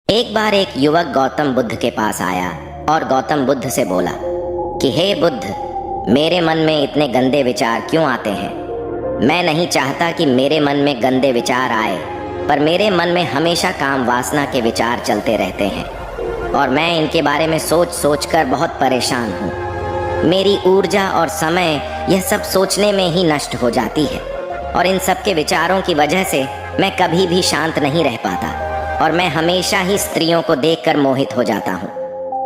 एक बार एक युवक गौतम बुद्ध के पास आया और गौतम बुद्ध से बोला कि हे बुद्ध, मेरे मन में इतने गंदे विचार क्यों आते हैं। मैं नहीं चाहता कि मेरे मन में गंदे विचार आए, पर मेरे मन में हमेशा काम वासना के विचार चलते रहते हैं और मैं इनके बारे में सोच सोच कर बहुत परेशान हूँ। मेरी ऊर्जा और समय यह सब सोचने में ही नष्ट हो जाती है और इन सब के विचारों की वजह से मैं कभी भी शांत नहीं रह पाता और मैं हमेशा ही स्त्रियों को देखकर मोहित हो जाता हूँ।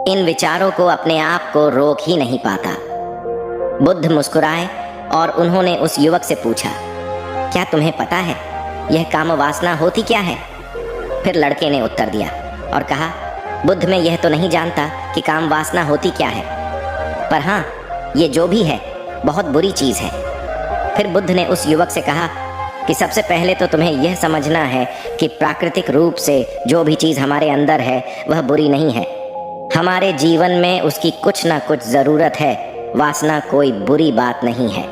इन विचारों को अपने आप को रोक ही नहीं पाता। बुद्ध मुस्कुराए और उन्होंने उस युवक से पूछा, क्या तुम्हें पता है यह काम वासना होती क्या है? फिर लड़के ने उत्तर दिया और कहा, बुद्ध मैं यह तो नहीं जानता कि काम वासना होती क्या है, पर हाँ, ये जो भी है बहुत बुरी चीज़ है। फिर बुद्ध ने उस युवक से कहा कि सबसे पहले तो तुम्हें यह समझना है कि प्राकृतिक रूप से जो भी चीज़ हमारे अंदर है वह बुरी नहीं है। हमारे जीवन में उसकी कुछ ना कुछ ज़रूरत है। वासना कोई बुरी बात नहीं है।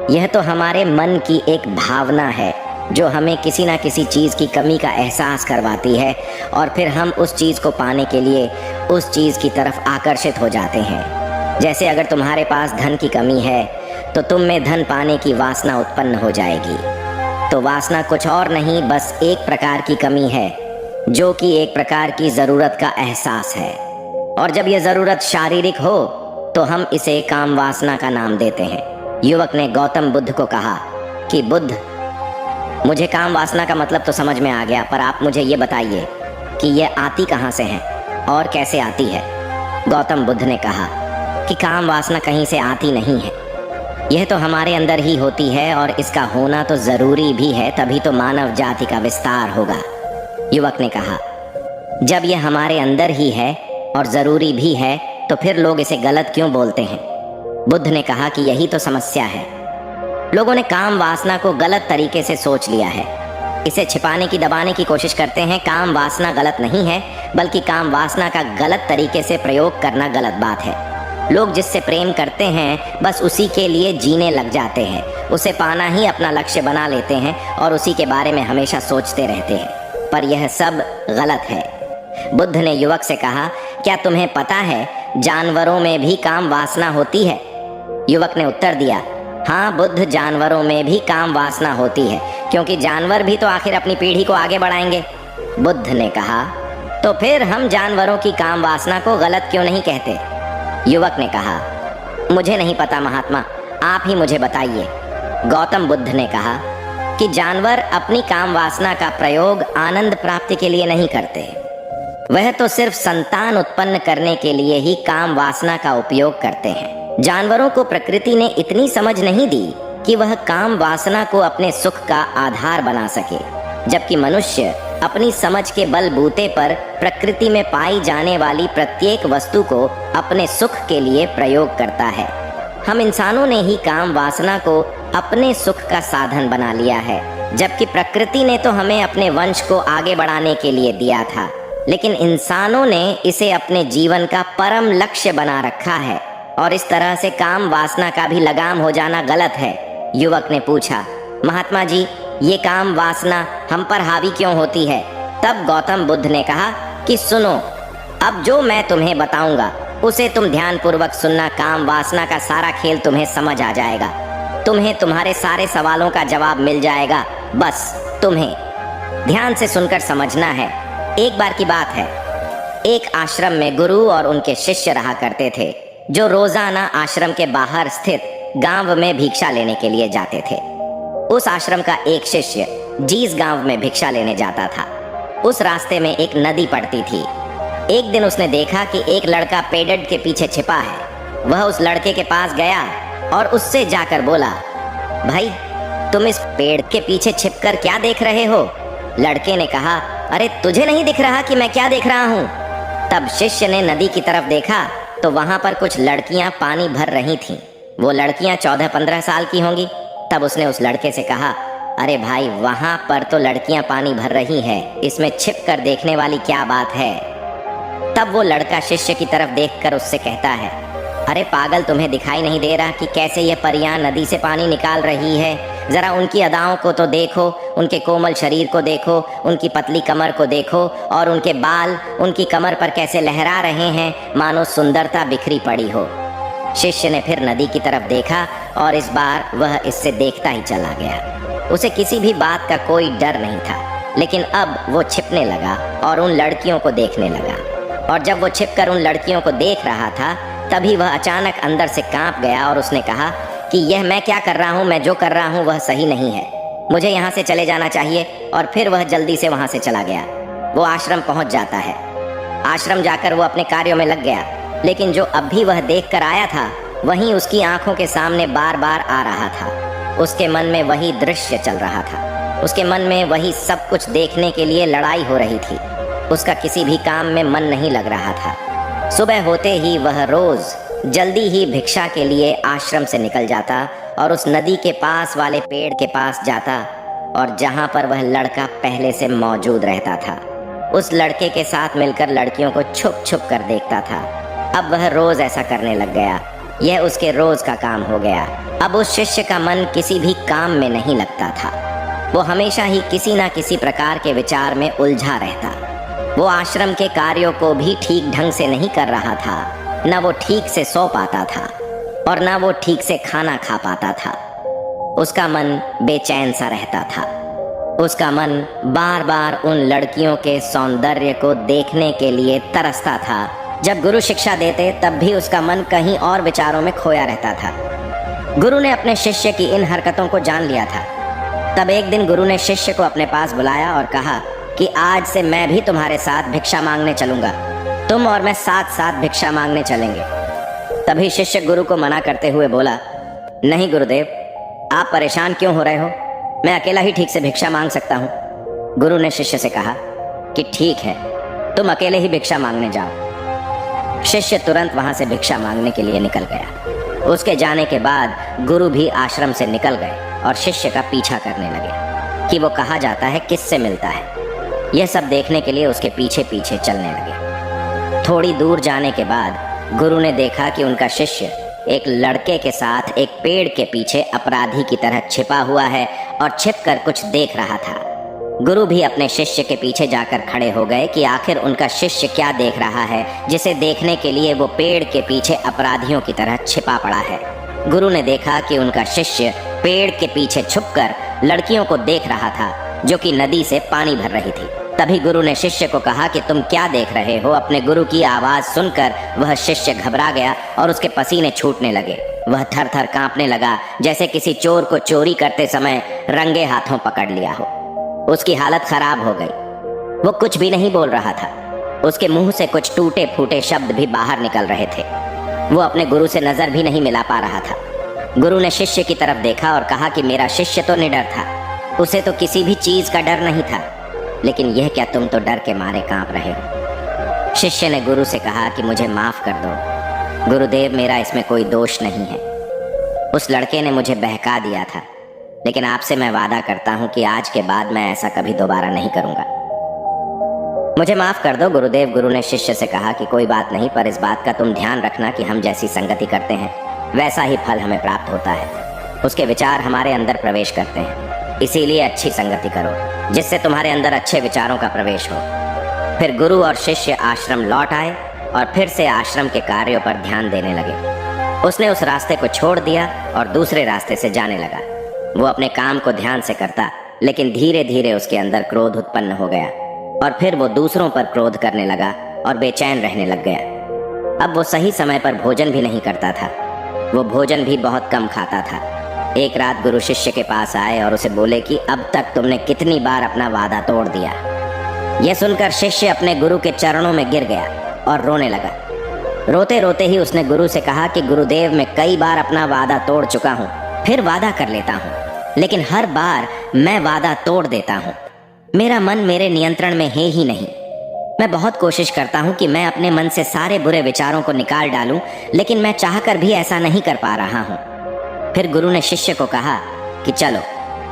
यह तो हमारे मन की एक भावना है जो हमें किसी ना किसी चीज़ की कमी का एहसास करवाती है और फिर हम उस चीज़ को पाने के लिए उस चीज़ की तरफ आकर्षित हो जाते हैं। जैसे अगर तुम्हारे पास धन की कमी है तो तुम में धन पाने की वासना उत्पन्न हो जाएगी। तो वासना कुछ और नहीं, बस एक प्रकार की कमी है जो कि एक प्रकार की ज़रूरत का एहसास है, और जब यह ज़रूरत शारीरिक हो तो हम इसे काम वासना का नाम देते हैं। युवक ने गौतम बुद्ध को कहा कि बुद्ध, मुझे काम वासना का मतलब तो समझ में आ गया, पर आप मुझे ये बताइए कि यह आती कहाँ से है और कैसे आती है। गौतम बुद्ध ने कहा कि काम वासना कहीं से आती नहीं है, यह तो हमारे अंदर ही होती है और इसका होना तो ज़रूरी भी है, तभी तो मानव जाति का विस्तार होगा। युवक ने कहा, जब यह हमारे अंदर ही है और ज़रूरी भी है तो फिर लोग इसे गलत क्यों बोलते हैं? बुद्ध ने कहा कि यही तो समस्या है। लोगों ने काम वासना को गलत तरीके से सोच लिया है। इसे छिपाने की, दबाने की कोशिश करते हैं। काम वासना गलत नहीं है, बल्कि काम वासना का गलत तरीके से प्रयोग करना गलत बात है। लोग जिससे प्रेम करते हैं बस उसी के लिए जीने लग जाते हैं, उसे पाना ही अपना लक्ष्य बना लेते हैं और उसी के बारे में हमेशा सोचते रहते हैं, पर यह सब गलत है। बुद्ध ने युवक से कहा, क्या तुम्हें पता है जानवरों में भी काम वासना होती है? युवक ने उत्तर दिया, हाँ बुद्ध, जानवरों में भी काम वासना होती है, क्योंकि जानवर भी तो आखिर अपनी पीढ़ी को आगे बढ़ाएंगे। बुद्ध ने कहा, तो फिर हम जानवरों की काम वासना को गलत क्यों नहीं कहते? युवक ने कहा, मुझे नहीं पता महात्मा, आप ही मुझे बताइए। गौतम बुद्ध ने कहा कि जानवर अपनी काम वासना का प्रयोग आनंद प्राप्ति के लिए नहीं करते, वह तो सिर्फ संतान उत्पन्न करने के लिए ही काम वासना का उपयोग करते हैं। जानवरों को प्रकृति ने इतनी समझ नहीं दी कि वह काम वासना को अपने सुख का आधार बना सके, जबकि मनुष्य अपनी समझ के बलबूते पर प्रकृति में पाई जाने वाली प्रत्येक वस्तु को अपने सुख के लिए प्रयोग करता है। हम इंसानों ने ही काम वासना को अपने सुख का साधन बना लिया है, जबकि प्रकृति ने तो हमें अपने वंश को आगे बढ़ाने के लिए दिया था, लेकिन इंसानों ने इसे अपने जीवन का परम लक्ष्य बना रखा है और इस तरह से काम वासना का भी लगाम हो जाना गलत है। युवक ने पूछा, महात्मा जी, ये काम वासना हम पर हावी क्यों होती है? तब गौतम बुद्ध ने कहा कि सुनो, अब जो मैं तुम्हें बताऊंगा उसे तुम ध्यान पूर्वक सुनना। काम वासना का सारा खेल तुम्हें समझ आ जाएगा, तुम्हें तुम्हारे सारे सवालों का जवाब मिल जाएगा। बस तुम्हें ध्यान से सुनकर समझना है। एक बार की बात है, एक आश्रम में गुरु और उनके शिष्य रहा करते थे, जो रोजाना आश्रम के बाहर स्थित गांव में भिक्षा लेने के लिए जाते थे। उस आश्रम का एक शिष्य जिस गांव में भिक्षा लेने जाता था, उस रास्ते में एक नदी पड़ती थी। एक दिन उसने देखा कि एक लड़का पेड़ के पीछे छिपा है। वह उस लड़के के पास गया और उससे जाकर बोला, भाई, तुम इस पेड़ के पीछे छिपकर क्या देख रहे हो? लड़के ने कहा, अरे तुझे नहीं दिख रहा कि मैं क्या देख रहा हूँ? तब शिष्य ने नदी की तरफ देखा तो वहां पर कुछ लड़कियां पानी भर रही थीं। वो लड़कियां 14-15 साल की होंगी। तब उसने उस लड़के से कहा, अरे भाई, वहां पर तो लड़कियां पानी भर रही हैं, इसमें छिप कर देखने वाली क्या बात है? तब वो लड़का शिष्य की तरफ देखकर उससे कहता है, अरे पागल, तुम्हें दिखाई नहीं दे रहा कि कैसे ये परियां नदी से पानी निकाल रही है? जरा उनकी अदाओं को तो देखो, उनके कोमल शरीर को देखो, उनकी पतली कमर को देखो और उनके बाल उनकी कमर पर कैसे लहरा रहे हैं, मानो सुंदरता बिखरी पड़ी हो। शिष्य ने फिर नदी की तरफ देखा और इस बार वह इससे देखता ही चला गया। उसे किसी भी बात का कोई डर नहीं था, लेकिन अब वो छिपने लगा और उन लड़कियों को देखने लगा। और जब वो छिपकर उन लड़कियों को देख रहा था, तभी वह अचानक अंदर से कांप गया और उसने कहा कि यह मैं क्या कर रहा हूँ, मैं जो कर रहा हूँ वह सही नहीं है, मुझे यहाँ से चले जाना चाहिए। और फिर वह जल्दी से वहाँ से चला गया। वो आश्रम पहुँच जाता है। आश्रम जाकर वो अपने कार्यों में लग गया, लेकिन जो अब भी वह देख कर आया था वहीं उसकी आंखों के सामने बार बार आ रहा था। उसके मन में वही दृश्य चल रहा था, उसके मन में वही सब कुछ देखने के लिए लड़ाई हो रही थी। उसका किसी भी काम में मन नहीं लग रहा था। सुबह होते ही वह रोज जल्दी ही भिक्षा के लिए आश्रम से निकल जाता और उस नदी के पास वाले पेड़ के पास जाता और जहाँ पर वह लड़का पहले से मौजूद रहता था, उस लड़के के साथ मिलकर लड़कियों को छुप छुप कर देखता था। अब वह रोज ऐसा करने लग गया, यह उसके रोज का काम हो गया। अब उस शिष्य का मन किसी भी काम में नहीं लगता था, वो हमेशा ही किसी न किसी प्रकार के विचार में उलझा रहता। वो आश्रम के कार्यों को भी ठीक ढंग से नहीं कर रहा था, न वो ठीक से सो पाता था और न वो ठीक से खाना खा पाता था। उसका मन बेचैन सा रहता था। उसका मन बार बार उन लड़कियों के सौंदर्य को देखने के लिए तरसता था। जब गुरु शिक्षा देते तब भी उसका मन कहीं और विचारों में खोया रहता था। गुरु ने अपने शिष्य की इन हरकतों को जान लिया था। तब एक दिन गुरु ने शिष्य को अपने पास बुलाया और कहा कि आज से मैं भी तुम्हारे साथ भिक्षा मांगने चलूंगा, तुम और मैं साथ साथ भिक्षा मांगने चलेंगे। तभी शिष्य गुरु को मना करते हुए बोला, नहीं गुरुदेव, आप परेशान क्यों हो रहे हो, मैं अकेला ही ठीक से भिक्षा मांग सकता हूँ। गुरु ने शिष्य से कहा कि ठीक है, तुम अकेले ही भिक्षा मांगने जाओ। शिष्य तुरंत वहां से भिक्षा मांगने के लिए निकल गया। उसके जाने के बाद गुरु भी आश्रम से निकल गए और शिष्य का पीछा करने लगे कि वो कहाँ जाता है, किससे मिलता है। यह सब देखने के लिए उसके पीछे पीछे चलने लगे। थोड़ी दूर जाने के बाद गुरु ने देखा कि उनका शिष्य एक लड़के के साथ एक पेड़ के पीछे अपराधी की तरह छिपा हुआ है और छिपकर कुछ देख रहा था। गुरु भी अपने शिष्य के पीछे जाकर खड़े हो गए कि आखिर उनका शिष्य क्या देख रहा है, जिसे देखने के लिए वो पेड़ के पीछे अपराधियों की तरह छिपा पड़ा है। गुरु ने देखा कि उनका शिष्य पेड़ के पीछे छुपकर लड़कियों को देख रहा था, जो कि नदी से पानी भर रही थी। तभी गुरु ने शिष्य को कहा कि तुम क्या देख रहे हो। अपने गुरु की आवाज सुनकर वह शिष्य घबरा गया और उसके पसीने छूटने लगे। वह थर थर कांपने लगा, जैसे किसी चोर को चोरी करते समय रंगे हाथों पकड़ लिया हो। उसकी हालत खराब हो गई। वो कुछ भी नहीं बोल रहा था। उसके मुंह से कुछ टूटे फूटे शब्द भी बाहर निकल रहे थे। वो अपने गुरु से नजर भी नहीं मिला पा रहा था। गुरु ने शिष्य की तरफ देखा और कहा कि मेरा शिष्य तो निडर था, उसे तो किसी भी चीज का डर नहीं था, लेकिन यह क्या तुम तो डर के मारे कांप रहे हो। शिष्य ने गुरु से कहा कि मुझे माफ कर दो गुरुदेव, मेरा इसमें कोई दोष नहीं है। उस लड़के ने मुझे बहका दिया था, लेकिन आपसे मैं वादा करता हूं कि आज के बाद मैं ऐसा कभी दोबारा नहीं करूंगा। मुझे माफ कर दो गुरुदेव। गुरु ने शिष्य से कहा कि कोई बात नहीं, पर इस बात का तुम ध्यान रखना कि हम जैसी संगति करते हैं वैसा ही फल हमें प्राप्त होता है। उसके विचार हमारे अंदर प्रवेश करते हैं, इसीलिए अच्छी संगति करो जिससे तुम्हारे अंदर अच्छे विचारों का प्रवेश हो। फिर गुरु और शिष्य आश्रम लौट आए और फिर से आश्रम के कार्यों पर ध्यान देने लगे। उसने उस रास्ते को छोड़ दिया और दूसरे रास्ते से जाने लगा। वो अपने काम को ध्यान से करता, लेकिन धीरे धीरे उसके अंदर क्रोध उत्पन्न हो गया और फिर वो दूसरों पर क्रोध करने लगा और बेचैन रहने लग गया। अब वो सही समय पर भोजन भी नहीं करता था, वो भोजन भी बहुत कम खाता था। एक रात गुरु शिष्य के पास आए और उसे बोले कि अब तक तुमने कितनी बार अपना वादा तोड़ दिया। यह सुनकर शिष्य अपने गुरु के चरणों में गिर गया और रोने लगा। रोते रोते ही उसने गुरु से कहा कि गुरुदेव, मैं कई बार अपना वादा तोड़ चुका हूँ, फिर वादा कर लेता हूँ, लेकिन हर बार मैं वादा तोड़ देता हूँ। मेरा मन मेरे नियंत्रण में है ही नहीं। मैं बहुत कोशिश करता हूँ कि मैं अपने मन से सारे बुरे विचारों को निकाल डालूं, लेकिन मैं चाहकर भी ऐसा नहीं कर पा रहा हूँ। फिर गुरु ने शिष्य को कहा कि चलो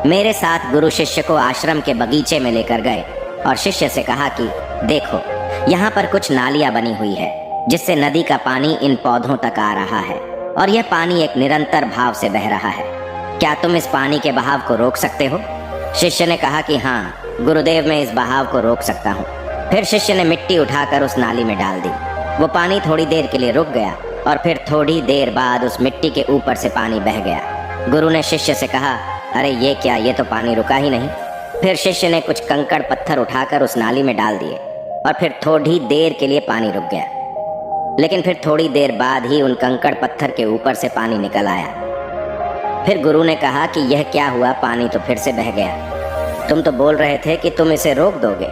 मेरे साथ। गुरु शिष्य को आश्रम के बगीचे में लेकर गए और शिष्य से कहा कि देखो, यहाँ पर कुछ नालियाँ बनी हुई है जिससे नदी का पानी इन पौधों तक आ रहा है और यह पानी एक निरंतर भाव से बह रहा है। क्या तुम इस पानी के बहाव को रोक सकते हो? शिष्य ने कहा कि हाँ गुरुदेव, मैं इस बहाव को रोक सकता हूँ। फिर शिष्य ने मिट्टी उठाकर उस नाली में डाल दी। वो पानी थोड़ी देर के लिए रुक गया और फिर थोड़ी देर बाद उस मिट्टी के ऊपर से पानी बह गया। गुरु ने शिष्य से कहा, अरे ये क्या, ये तो पानी रुका ही नहीं। फिर शिष्य ने कुछ कंकड़ पत्थर उठाकर उस नाली में डाल दिए और फिर थोड़ी देर के लिए पानी रुक गया। लेकिन फिर थोड़ी देर बाद ही उन कंकड़ पत्थर के ऊपर से पानी निकल आया। फिर गुरु ने कहा कि यह क्या हुआ, पानी तो फिर से बह गया। तुम तो बोल रहे थे कि तुम इसे रोक दोगे।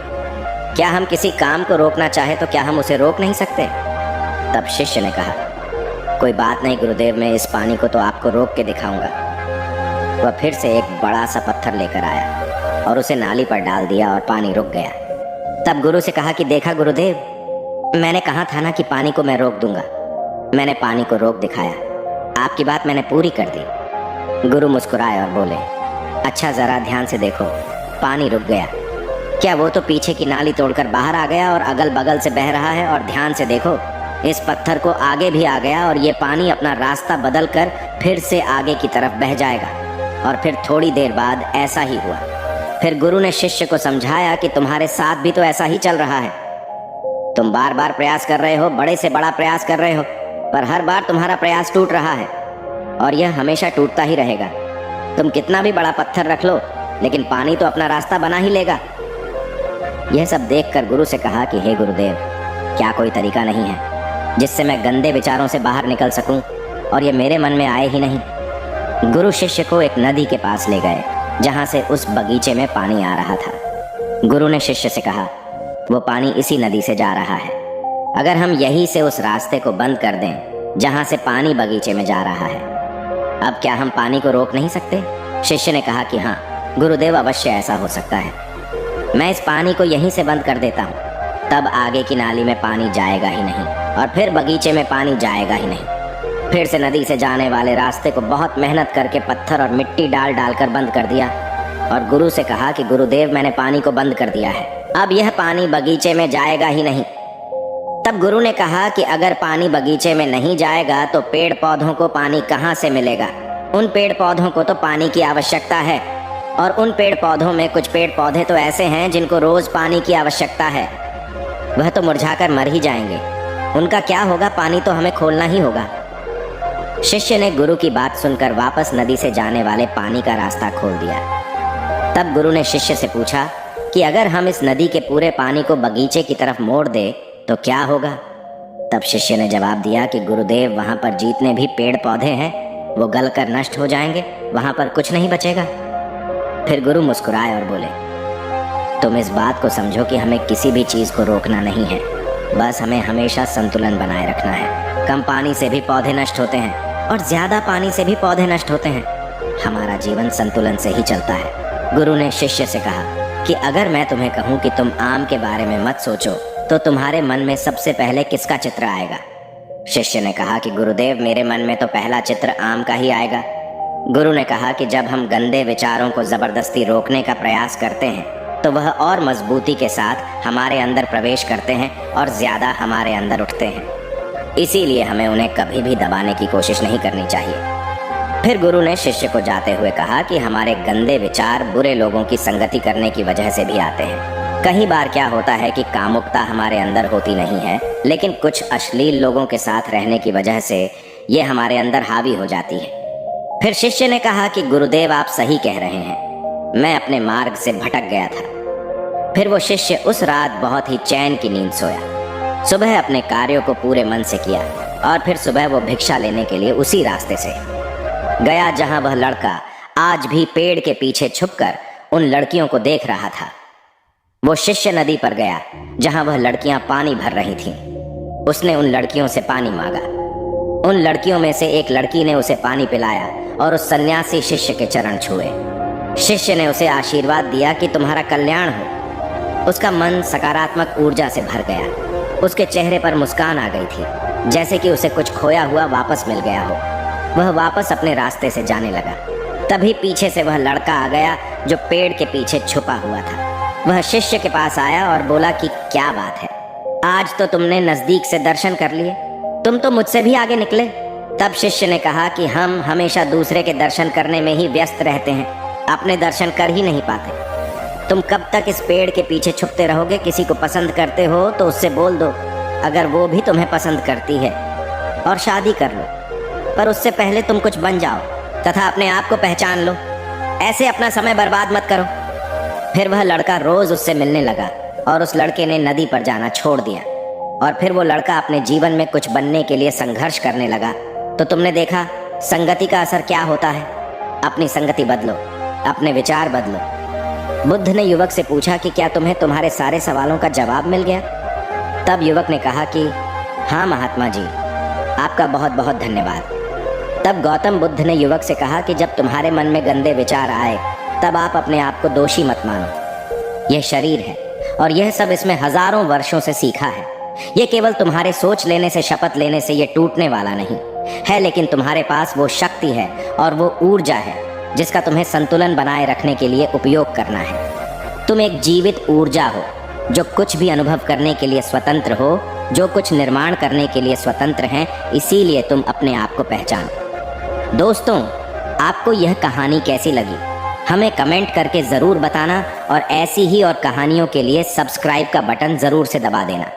क्या हम किसी काम को रोकना चाहे तो क्या हम उसे रोक नहीं सकते? तब शिष्य ने कहा, कोई बात नहीं गुरुदेव, मैं इस पानी को तो आपको रोक के दिखाऊंगा। वह फिर से एक बड़ा सा पत्थर लेकर आया और उसे नाली पर डाल दिया और पानी रुक गया। तब गुरु से कहा कि देखा गुरुदेव, मैंने कहा था ना कि पानी को मैं रोक दूंगा। मैंने पानी को रोक दिखाया, आपकी बात मैंने पूरी कर दी। गुरु मुस्कुराए और बोले, अच्छा जरा ध्यान से देखो, पानी रुक गया। क्या वो तो पीछे की नाली तोड़कर बाहर आ गया और अगल बगल से बह रहा है? और ध्यान से देखो, इस पत्थर को आगे भी आ गया और ये पानी अपना रास्ता बदल कर फिर से आगे की तरफ बह जाएगा। और फिर थोड़ी देर बाद ऐसा ही हुआ। फिर गुरु ने शिष्य को समझाया कि तुम्हारे साथ भी तो ऐसा ही चल रहा है। तुम बार बार प्रयास कर रहे हो, बड़े से बड़ा प्रयास कर रहे हो, पर हर बार तुम्हारा प्रयास टूट रहा है और यह हमेशा टूटता ही रहेगा। तुम कितना भी बड़ा पत्थर रख लो, लेकिन पानी तो अपना रास्ता बना ही लेगा। यह सब देखकर गुरु से कहा कि हे गुरुदेव, क्या कोई तरीका नहीं है जिससे मैं गंदे विचारों से बाहर निकल सकूं और ये मेरे मन में आए ही नहीं। गुरु शिष्य को एक नदी के पास ले गए जहां से उस बगीचे में पानी आ रहा था। गुरु ने शिष्य से कहा, वो पानी इसी नदी से जा रहा है। अगर हम यहीं से उस रास्ते को बंद कर दें जहां से पानी बगीचे में जा रहा है, अब क्या हम पानी को रोक नहीं सकते? शिष्य ने कहा कि हाँ गुरुदेव, अवश्य ऐसा हो सकता है। मैं इस पानी को यहीं से बंद कर देता हूँ, तब आगे की नाली में पानी जाएगा ही नहीं और फिर बगीचे में पानी जाएगा ही नहीं। फिर से नदी से जाने वाले रास्ते को बहुत मेहनत करके पत्थर और मिट्टी डाल डालकर बंद कर दिया और गुरु से कहा कि गुरुदेव, मैंने पानी को बंद कर दिया है, अब यह पानी बगीचे में जाएगा ही नहीं। तब गुरु ने कहा कि अगर पानी बगीचे में नहीं जाएगा तो पेड़ पौधों को पानी कहाँ से मिलेगा? उन पेड़ पौधों को तो पानी की आवश्यकता है और उन पेड़ पौधों में कुछ पेड़ पौधे तो ऐसे हैं जिनको रोज पानी की आवश्यकता है। वह तो मुरझाकर मर ही जाएंगे, उनका क्या होगा? पानी तो हमें खोलना ही होगा। शिष्य ने गुरु की बात सुनकर वापस नदी से जाने वाले पानी का रास्ता खोल दिया। तब गुरु ने शिष्य से पूछा कि अगर हम इस नदी के पूरे पानी को बगीचे की तरफ मोड़ दे तो क्या होगा? तब शिष्य ने जवाब दिया कि गुरुदेव, वहां पर जितने भी पेड़ पौधे हैं वो गलकर नष्ट हो जाएंगे, वहां पर कुछ नहीं बचेगा। फिर गुरु मुस्कुराए और बोले, तुम इस बात को समझो कि हमें किसी भी चीज को रोकना नहीं है, बस हमें हमेशा संतुलन बनाए रखना है। कम पानी से भी पौधे नष्ट होते हैं और ज्यादा पानी से भी पौधे नष्ट होते हैं। हमारा जीवन संतुलन से ही चलता है। गुरु ने शिष्य से कहा कि अगर मैं तुम्हें कहूँ कि तुम आम के बारे में मत सोचो तो तुम्हारे मन में सबसे पहले किसका चित्र आएगा? शिष्य ने कहा कि गुरुदेव, मेरे मन में तो पहला चित्र आम का ही आएगा। गुरु ने कहा कि जब हम गंदे विचारों को जबरदस्ती रोकने का प्रयास करते हैं तो वह और मजबूती के साथ हमारे अंदर प्रवेश करते हैं और ज्यादा हमारे अंदर उठते हैं। इसीलिए हमें उन्हें कभी भी दबाने की कोशिश नहीं करनी चाहिए। फिर गुरु ने शिष्य को जाते हुए कहा कि हमारे गंदे विचार बुरे लोगों की संगति करने की वजह से भी आते हैं। कई बार क्या होता है कि कामुकता हमारे अंदर होती नहीं है, लेकिन कुछ अश्लील लोगों के साथ रहने की वजह से ये हमारे अंदर हावी हो जाती है। फिर शिष्य ने कहा कि गुरुदेव, आप सही कह रहे हैं, मैं अपने मार्ग से भटक गया था। फिर वो शिष्य उस रात बहुत ही चैन की नींद सोया। सुबह अपने कार्यों को पूरे मन से किया और फिर सुबह वो भिक्षा लेने के लिए उसी रास्ते से गया जहां वह लड़का आज भी पेड़ के पीछे छुपकर उन लड़कियों को देख रहा था। वो शिष्य नदी पर गया जहां वह लड़कियां पानी भर रही थीं। उसने उन लड़कियों से पानी मांगा। उन लड़कियों में से एक लड़की ने उसे पानी पिलाया और उस सन्यासी शिष्य के चरण छुए। शिष्य ने उसे आशीर्वाद दिया कि तुम्हारा कल्याण हो। उसका मन सकारात्मक ऊर्जा से भर गया। उसके चेहरे पर मुस्कान आ गई थी, जैसे कि उसे कुछ खोया हुआ वापस मिल गया हो। वह वापस अपने रास्ते से जाने लगा। तभी पीछे से वह लड़का आ गया जो पेड़ के पीछे छुपा हुआ था। वह शिष्य के पास आया और बोला कि क्या बात है, आज तो तुमने नजदीक से दर्शन कर लिए, तुम तो मुझसे भी आगे निकले। तब शिष्य ने कहा कि हम हमेशा दूसरे के दर्शन करने में ही व्यस्त रहते हैं, अपने दर्शन कर ही नहीं पाते। तुम कब तक इस पेड़ के पीछे छुपते रहोगे? किसी को पसंद करते हो तो उससे बोल दो, अगर वो भी तुम्हें पसंद करती है, और शादी कर लो। पर उससे पहले तुम कुछ बन जाओ तथा अपने आप को पहचान लो। ऐसे अपना समय बर्बाद मत करो। फिर वह लड़का रोज उससे मिलने लगा और उस लड़के ने नदी पर जाना छोड़ दिया। और फिर वो लड़का अपने जीवन में कुछ बनने के लिए संघर्ष करने लगा। तो तुमने देखा संगति का असर क्या होता है। अपनी संगति बदलो, अपने विचार बदलो। बुद्ध ने युवक से पूछा कि क्या तुम्हें तुम्हारे सारे सवालों का जवाब मिल गया? तब युवक ने कहा कि हाँ महात्मा जी, आपका बहुत बहुत धन्यवाद। तब गौतम बुद्ध ने युवक से कहा कि जब तुम्हारे मन में गंदे विचार आए तब आप अपने आप को दोषी मत मानो। यह शरीर है और यह सब इसमें हजारों वर्षों से सीखा है। यह केवल तुम्हारे सोच लेने से, शपथ लेने से यह टूटने वाला नहीं है, लेकिन तुम्हारे पास वो शक्ति है और वो ऊर्जा है जिसका तुम्हें संतुलन बनाए रखने के लिए उपयोग करना है। तुम एक जीवित ऊर्जा हो जो कुछ भी अनुभव करने के लिए स्वतंत्र हो, जो कुछ निर्माण करने के लिए स्वतंत्र हैं। इसीलिए तुम अपने आप को पहचानो। दोस्तों, आपको यह कहानी कैसी लगी हमें कमेंट करके ज़रूर बताना, और ऐसी ही और कहानियों के लिए सब्सक्राइब का बटन ज़रूर से दबा देना।